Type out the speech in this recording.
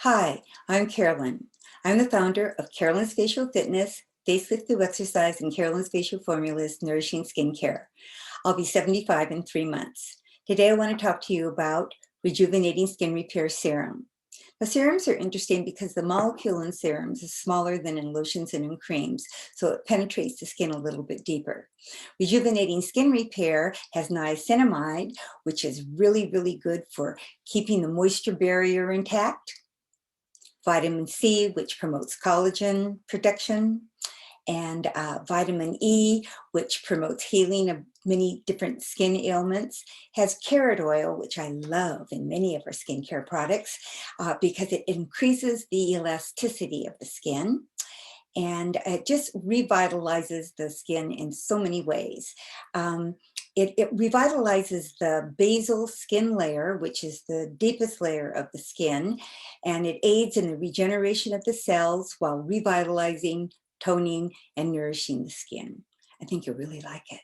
Hi, I'm Carolyn. I'm the founder of Carolyn's Facial Fitness, Facelift Through Exercise, and Carolyn's Facial Formulas, Nourishing Skincare. I'll be 75 in 3 months. Today I want to talk to you about Rejuvenating Skin Repair Serum. The serums are interesting because the molecule in serums is smaller than in lotions and in creams, so it penetrates the skin a little bit deeper. Rejuvenating Skin Repair has niacinamide, which is really good for keeping the moisture barrier intact. Vitamin C, which promotes collagen production, and vitamin E, which promotes healing of many different skin ailments, has carrot oil, which I love in many of our skincare products because it increases the elasticity of the skin. And it just revitalizes the skin in so many ways. It revitalizes the basal skin layer, which is the deepest layer of the skin, and it aids in the regeneration of the cells while revitalizing, toning, and nourishing the skin. I think you'll really like it.